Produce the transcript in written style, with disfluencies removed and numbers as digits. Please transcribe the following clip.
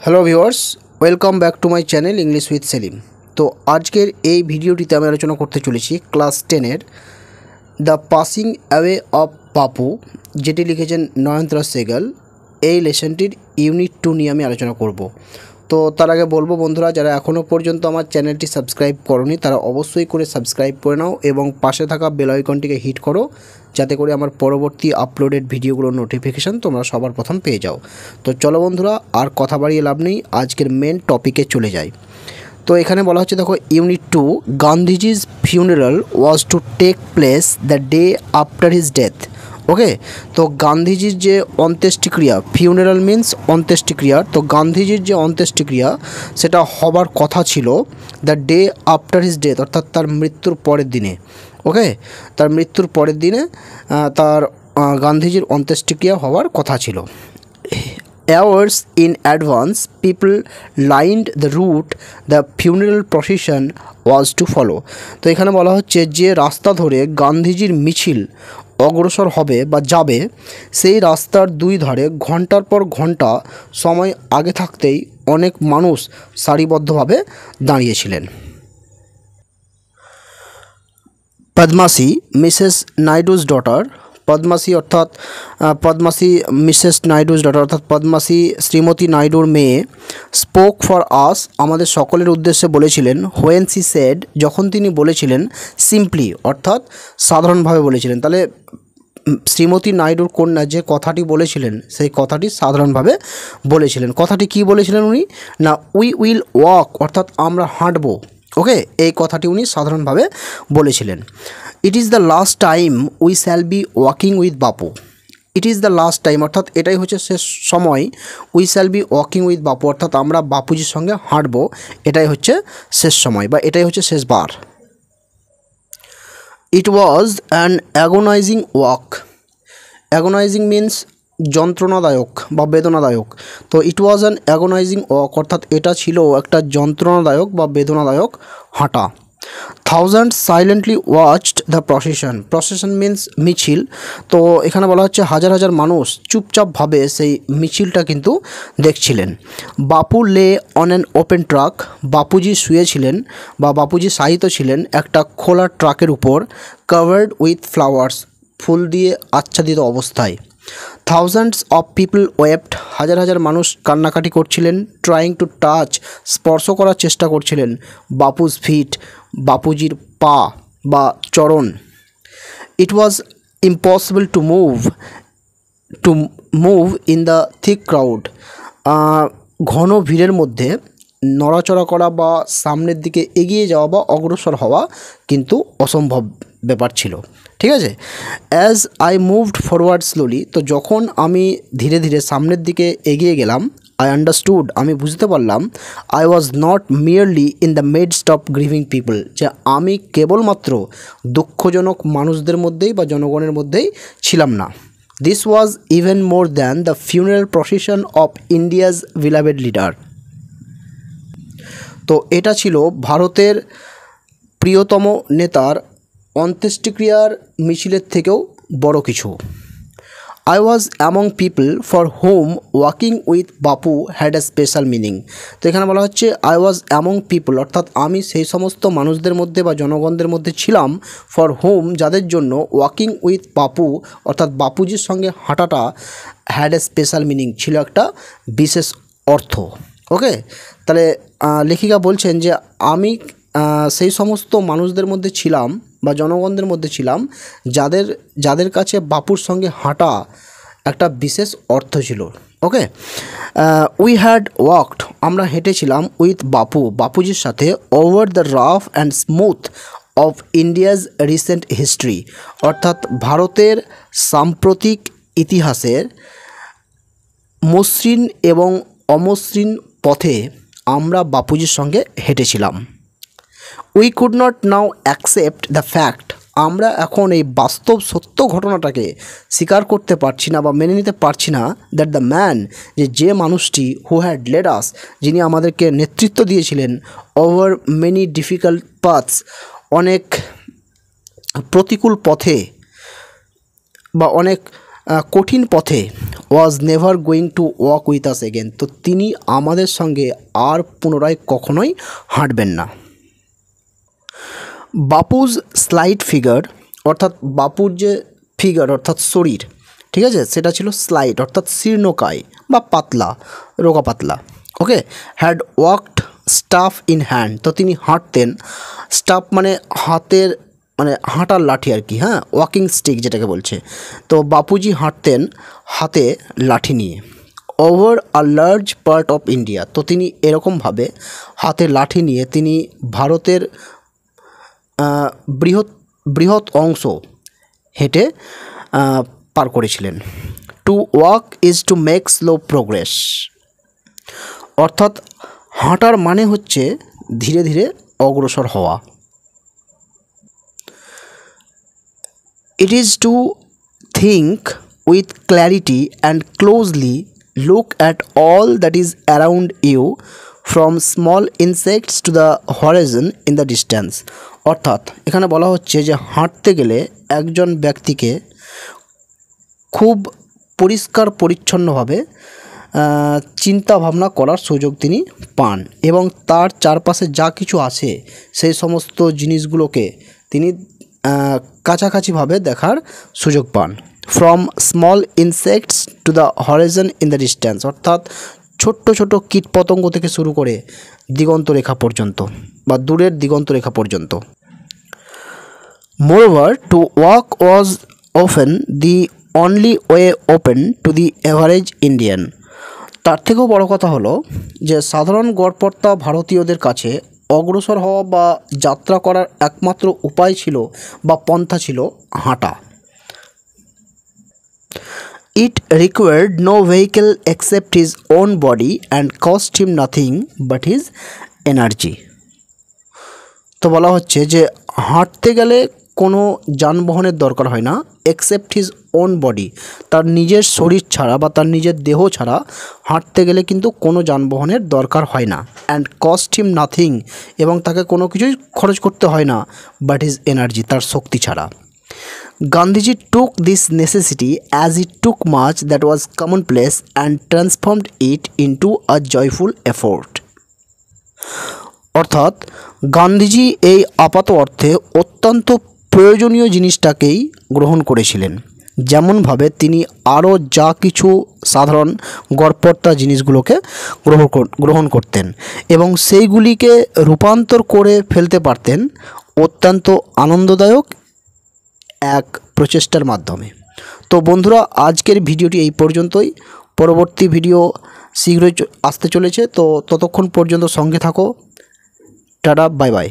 Hello viewers, welcome back to my channel English with Selim. তো আজকের এই ভিডিওটিতে আমি আলোচনা করতে চলেছি ক্লাস 10-এর the passing away of Bapu, যেটি লিখেছেন নয়নতারা সেহগাল। এই লেসনটির ইউনিট 2 নিয়ে আমি আলোচনা করব। তো তার আগে বলবো বন্ধুরা, যারা এখনও পর্যন্ত আমার চ্যানেলটি সাবস্ক্রাইব করোনি তারা অবশ্যই করে সাবস্ক্রাইব করে নাও এবং পাশে থাকা বেল আইকনটিকে হিট করো, যাতে করে আমার পরবর্তী আপলোডেড ভিডিওগুলোর নোটিফিকেশান তোমরা সবার প্রথম পেয়ে যাও। তো চলো বন্ধুরা, আর কথা বাড়িয়ে লাভ নেই, আজকের মেন টপিকে চলে যাই। তো এখানে বলা হচ্ছে, দেখো, unit 2, Gandhiji's funeral was to take place the day after his death. Okay, তো গান্ধীজির যে অন্ত্যেষ্টিক্রিয়া, ফিউনারাল মিন্স অন্ত্যেষ্টিক্রিয়া, তো গান্ধীজির যে অন্ত্যেষ্টিক্রিয়া সেটা হবার কথা ছিল the day after his death, অর্থাৎ তার মৃত্যুর পরের দিনে। ওকে, তার মৃত্যুর পরের দিনে তার গান্ধীজির অন্ত্যেষ্টিক্রিয়া হওয়ার কথা ছিল। Hours in advance, people lined the route the funeral procession was to follow. তো এখানে বলা হচ্ছে যে রাস্তা ধরে গান্ধীজির মিছিল অগ্রসর হবে বা যাবে, সেই রাস্তার দুই ধারে ঘন্টার পর ঘন্টা সময় আগে থাকতেই অনেক মানুষ সারিবদ্ধভাবে দাঁড়িয়েছিলেন। পদ্মাসী, মিসেস নাইডুজ ডটার, পদ্মাসী অর্থাৎ পদ্মাসী মিসেস নাইডুজ ডটার অর্থাৎ পদ্মাসী শ্রীমতী নাইডুর মেয়ে, স্পোক ফর আস, আমাদের সকলের উদ্দেশ্যে বলেছিলেন। হোয়েন সি সেড, যখন তিনি বলেছিলেন। সিম্পলি অর্থাৎ সাধারণভাবে বলেছিলেন। তাহলে শ্রীমতী নাইডুর কন্যা যে কথাটি বলেছিলেন সেই কথাটি সাধারণভাবে বলেছিলেন। কথাটি কি বলেছিলেন উনি? না, উই উইল ওয়াক, অর্থাৎ আমরা হাঁটবো। ওকে, এই কথাটি উনি সাধারণভাবে বলেছিলেন। It is the last time we shall be walking with Bapu. It is the last time অর্থাৎ এটাই হচ্ছে শেষ সময়। We shall be walking with Bapu অর্থাৎ আমরা বাপুজির সঙ্গে হাঁটবো, এটাই হচ্ছে শেষ সময় বা এটাই হচ্ছে শেষবার। It was an agonising walk. Agonising means যন্ত্রণাদায়ক বা বেদনাদায়ক। তো it was an agonising walk অর্থাৎ এটা ছিল একটা যন্ত্রণাদায়ক বা বেদনাদায়ক হাঁটা। Thousand silently watched the procession. Procession means মিছিল। তো এখানে বলা হচ্ছে হাজার হাজার মানুষ চুপচাপভাবে সেই মিছিলটা কিন্তু দেখছিলেন। Bapu lay on an open truck, Bapuji শুয়েছিলেন বা বাপুজি শায়িত ছিলেন একটা খোলা ট্রাকের উপর। কাভার্ড উইথ ফ্লাওয়ার্স, ফুল দিয়ে আচ্ছাদিত অবস্থায়। থাউজেন্ডস অফ পিপল ওয়েপ্ট, হাজার হাজার মানুষ কান্নাকাটি করছিলেন। ট্রাইং টু টাচ, স্পর্শ করার চেষ্টা করছিলেন। বাপুজ ফিট, বাপুজির পা বা চরণ। It was impossible to move in the thick crowd. ঘন ভিড়ের মধ্যে নড়াচড়া করা বা সামনের দিকে এগিয়ে যাওয়া বা অগ্রসর হওয়া কিন্তু অসম্ভব ব্যাপার ছিল। ঠিক আছে। As I moved forward slowly, তো যখন আমি ধীরে ধীরে সামনের দিকে এগিয়ে গেলাম, আই আন্ডারস্টুড, আমি বুঝতে পারলাম, I was not merely in the midst of grieving people, যে আমি কেবলমাত্র দুঃখজনক মানুষদের মধ্যেই বা জনগণের মধ্যেই ছিলাম না। This was even more than the funeral procession of India's beloved leader. তো এটা ছিল ভারতের প্রিয়তম নেতার অন্ত্যেষ্টিক্রিয়ার মিছিলের থেকেও বড় কিছু। I was among people for home walking with Bapu had a special meaning. তো এখানে বলা হচ্ছে আই ওয়াজ অ্যামং পিপল অর্থাৎ আমি সেই সমস্ত মানুষদের মধ্যে বা জনগণদের মধ্যে ছিলাম, ফর হোম যাদের জন্য ওয়াকিং উইথ বাপু অর্থাৎ বাপুজির সঙ্গে হাঁটাটা হ্যাড এ স্পেশাল মিনিং, ছিল একটা বিশেষ অর্থ। ওকে, তাহলে লেখিকা বলছেন যে আমি সেই সমস্ত মানুষদের মধ্যে ছিলাম বা জনগণদের মধ্যে ছিলাম যাদের কাছে বাপুর সঙ্গে হাঁটা একটা বিশেষ অর্থ ছিল। ওকে, উই হ্যাড ওয়াকড, আমরা হেঁটেছিলাম, উইথ বাপু, বাপুজির সাথে, over the rough and smooth of India's recent history, অর্থাৎ ভারতের সাম্প্রতিক ইতিহাসের মসৃণ এবং অমসৃণ পথে আমরা বাপুজির সঙ্গে হেঁটেছিলাম। We could not now accept the fact, আমরা এখন এই বাস্তব সত্য ঘটনাটাকে স্বীকার করতে পারছি না বা মেনে নিতে পারছি না, দ্যাট দ্য ম্যান, যে মানুষটি হু হ্যাড লেড আস, যিনি আমাদেরকে নেতৃত্ব দিয়েছিলেন, ওভার মেনি ডিফিকাল্ট পাথস, অনেক প্রতিকূল পথে বা অনেক কঠিন পথে, was never going to walk with us again, তো তিনি আমাদের সঙ্গে আর পুনরায় কখনোই হাঁটবেন না। বাপুজ স্লাইড ফিগার, অর্থাৎ বাপুর যে ফিগার অর্থাৎ শরীর, ঠিক আছে, সেটা ছিল স্লাইড অর্থাৎ শীর্ণকায় বা পাতলা, রোগা পাতলা। Okay, had walked staff in hand, তো তিনি হাঁটতেন, স্টাফ মানে হাতের মানে হাঁটার লাঠি আর কি, হ্যাঁ, ওয়াকিং স্টিক যেটাকে বলছে। তো বাপুজি হাঁটতেন হাতে লাঠি নিয়ে। Over a large part of India, তো তিনি এরকমভাবে হাতে লাঠি নিয়ে তিনি ভারতের বৃহৎ অংশ হেঁটে পার করেছিলেন। To walk is to make slow progress, অর্থাৎ হাঁটার মানে হচ্ছে ধীরে ধীরে অগ্রসর হওয়া। It is to think with clarity and closely look at all that is around you from small insects to the horizon in the distance, অর্থাৎ এখানে বলা হচ্ছে যে হাঁটতে গেলে একজন ব্যক্তিকে খুব পরিষ্কার পরিচ্ছন্নভাবে চিন্তা ভাবনা করার সুযোগ তিনি পান এবং তার চারপাশে যা কিছু আছে সেই সমস্ত জিনিসগুলোকে তিনি কাছাকাছিভাবে দেখার সুযোগ পান। From small insects to the horizon in the distance, অর্থাৎ ছোট্ট ছোট কীটপতঙ্গ থেকে শুরু করে দিগন্ত রেখা পর্যন্ত বা দূরের দিগন্ত রেখা পর্যন্ত। Moreover to walk was often the only way open to the average Indian, তার থেকেও বড় কথা হলো যে সাধারণ গড়পড়তা ভারতীয়দের কাছে অগ্রসর হওয়া বা যাত্রা করার একমাত্র উপায় ছিল বা পন্থা ছিল হাঁটা। It required no vehicle except his own body and cost him nothing but his energy, তো বলা হচ্ছে যে হাঁটতে গেলে কোনো যানবাহনের দরকার হয় না, এক্সেপ্ট হিজ ওন বডি, তার নিজের শরীর ছাড়া বা তার নিজের দেহ ছাড়া হাঁটতে গেলে কিন্তু কোনো যানবাহনের দরকার হয় না। অ্যান্ড কস্ট হিম নাথিং, এবং তাকে কোনো কিছুই খরচ করতে হয় না, বাট হিজ এনার্জি, তার শক্তি ছাড়া। Gandhiji took this necessity as it took much that was commonplace and transformed it into a joyful effort, অর্থাৎ গান্ধীজি এই আপাত অর্থে অত্যন্ত প্রয়োজনীয় জিনিসটাকেই গ্রহণ করেছিলেন, যেমনভাবে তিনি আরও যা কিছু সাধারণ গড়পড়তা জিনিসগুলোকে গ্রহণ করতেন এবং সেইগুলিকে রূপান্তর করে ফেলতে পারতেন অত্যন্ত আনন্দদায়ক এক প্রচেষ্টার মাধ্যমে। তো বন্ধুরা, আজকের ভিডিওটি এই পর্যন্তই, পরবর্তী ভিডিও শীঘ্রই আসতে চলেছে, তো ততক্ষণ পর্যন্ত সঙ্গে থাকো। Tata, bye bye.